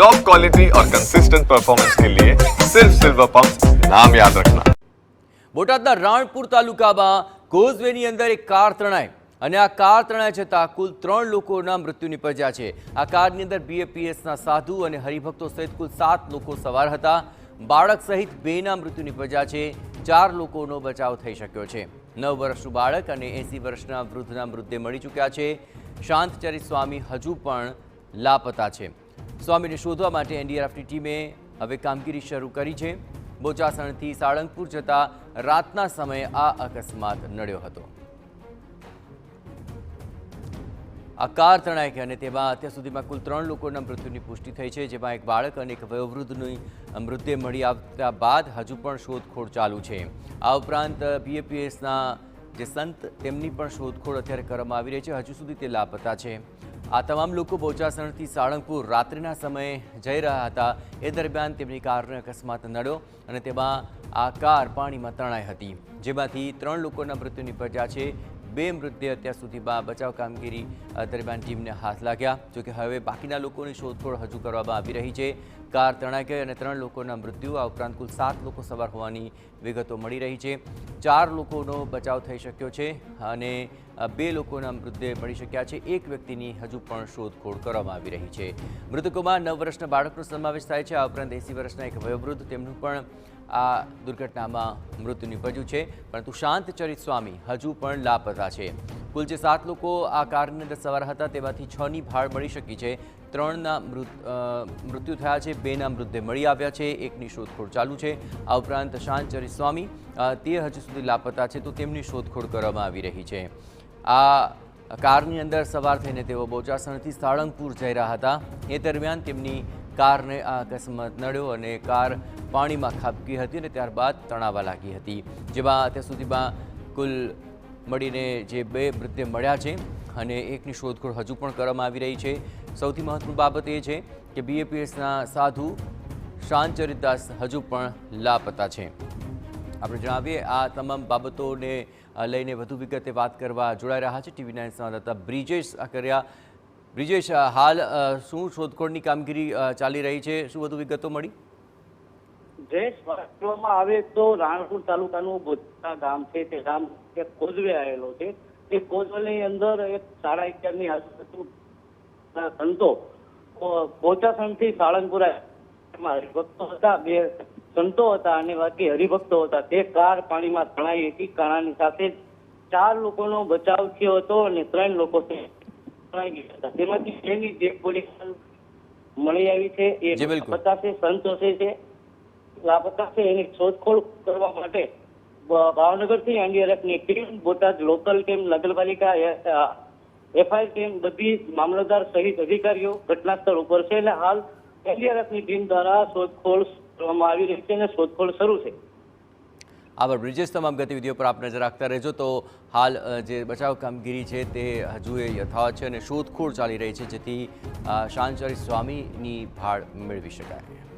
Top quality और consistent performance के लिए सिर्फ सिल्वर पंप नाम याद रखना। બોટાદના રાણપુર તાલુકામાં કોઝવેની અંદર એક કાર તણાઈ અને આ કાર તણાઈ જતાં કુલ 3 લોકોના મૃત્યુ નિપજ્યા છે। આ કારની અંદર બીએપીએસના સાધુ અને હરિભક્તો સહિત કુલ 7 લોકો સવાર હતા। બાળક સહિત 2ના મૃત્યુ નિપજ્યા છે। 4 લોકોનો બચાવ થઈ શક્યો છે। 9 વર્ષનું બાળક અને 80 વર્ષના વૃદ્ધના મૃતદેહ મળી ચૂક્યા છે। શાંતચરિત સ્વામી હજુ પણ લાપતા છે। સ્વામીને શોધવા માટે એનડીઆરએફની ટીમે હવે કામગીરી શરૂ કરી છે। બોચાસણથી સાળંગપુર જતા રાતના સમયે આ અકસ્માત નડ્યો હતો। આ કાર તણાઈ ગઈ અને તેમાં અત્યાર સુધીમાં કુલ 3 લોકોના મૃત્યુની પુષ્ટિ થઈ છે, જેમાં એક બાળક અને એક વયોવૃદ્ધની મૃતદેહ મળી આવતા બાદ હજુ પણ શોધખોળ ચાલુ છે। આ ઉપરાંત બીએપીએસના જે સંત તેમની પણ શોધખોળ અત્યારે કરવામાં આવી રહી છે। હજુ સુધી તે લાપતા છે। આ તમામ લોકો બોચાસણથી સાળંગપુર રાત્રિના સમયે જઈ રહ્યા હતા। એ દરમિયાન તેમની કારને અકસ્માત નડ્યો અને તેમાં આ કાર પાણીમાં તણાઈ હતી, જેમાંથી 3 લોકોના મૃત્યુ નિપજ્યા છે। 2 મૃતદેહ અત્યાર સુધીમાં બચાવ કામગીરી દરમિયાન ટીમને હાથ લાગ્યા, જોકે હવે બાકીના લોકોની શોધખોળ હજુ કરવામાં આવી રહી છે। કાર તણાઈ ગઈ અને 3 લોકોના મૃત્યુ, આ ઉપરાંત કુલ 7 લોકો સવાર હોવાની વિગતો મળી રહી છે। 4 લોકોનો બચાવ થઈ શક્યો છે અને 2 લોકોના મૃતદેહ મળી શક્યા છે। એક વ્યક્તિની હજુ પણ શોધખોળ કરવામાં આવી રહી છે। મૃતકોમાં 9 વર્ષના બાળકનો સમાવેશ થાય છે। આ ઉપરાંત 80 વર્ષના એક વયોવૃદ્ધ તેમનું પણ આ દુર્ઘટનામાં મૃત્યુ નિપજ્યું છે, પરંતુ શાંતચરિત સ્વામી હજુ પણ લાપતા છે। કુલ જે 7 લોકો આ કારની અંદર સવાર હતા તેમાંથી 6ની ભાળ મળી શકી છે। 3ના મૃત્યુ થયા છે, 2ના મૃતદેહ મળી આવ્યા છે, 1ની શોધખોળ ચાલુ છે। આ ઉપરાંત શાંતચરિત સ્વામી તે હજુ સુધી લાપતા છે, તો તેમની શોધખોળ કરવામાં આવી રહી છે। આ કારની અંદર સવાર થઈને તેઓ બોચાસણથી સાળંગપુર જઈ રહ્યા હતા। એ દરમિયાન તેમની કારને આ અકસ્માત નડ્યો અને કાર પાણીમાં ખાબકી હતી અને ત્યારબાદ તણાવા લાગી હતી, જેમાં અત્યાર સુધીમાં કુલ મળીને જે 2 મૃતદેહ મળ્યા છે અને 1ની શોધખોળ હજુ પણ કરવામાં આવી રહી છે। સૌથી મહત્વની બાબત એ છે કે બીએપીએસના સાધુ શાંતચરિતદાસ હજુ પણ લાપતા છે। આપણે જણાવીએ આ તમામ બાબતોને લઈને વધુ વિગતે વાત કરવા જોડાઈ રહ્યા છે TV9 સંવાદદાતા બ્રિજેશ આકરિયા। બ્રિજેશ, હાલ શું શોધખોળની કામગીરી ચાલી રહી છે? શું વધુ વિગતો મળી? કરવામાં આવે તો રાણપુર તાલુકાનું બોચા ગામ છે, તે ગામ એક કોઝવે આવેલો છે। એ કોઝવેની અંદર એક 11:30ની આજુબાજુ સંતો બોચાસણથી સાળંગપુર હરિભક્તો હતા, 2 સંતો હતા અને બાકી હરિભક્તો હતા। તે કાર પાણીમાં તણાઈ હતી। કાણાની સાથે 4 લોકોનો બચાવ થયો હતો અને 3 લોકો તણાઈ ગયા હતા। તેમાંથી 2ની ડેડ બોડી મળી આવી છે। એ લાપતા છે, સંતોષે છે, લાપતા છે। એની શોધખોળ કરવા માટે ભાવનગરથી એનડીઆરએફની ટીમ, બોટાદ લોકલ ટીમ, નગરપાલિકા એફઆઈ ટીમ, બધી મામલતદાર સહિત અધિકારીઓ ઘટના સ્થળ ઉપર છે અને હાલ એનડીઆરએફની ટીમ દ્વારા શોધખોળ કરવામાં આવી રહી છે અને શોધખોળ શરૂ છે। આભાર બ્રિજેશ, તમામ ગતિવિધિઓ પર આપ નજર રાખતા રહેજો। તો હાલ જે બચાવ કામગીરી છે તે હજુ યથાવત છે અને શોધખોળ ચાલી રહી છે, જેથી શાંતચરિત સ્વામીની ભાળ મેળવી શકાય।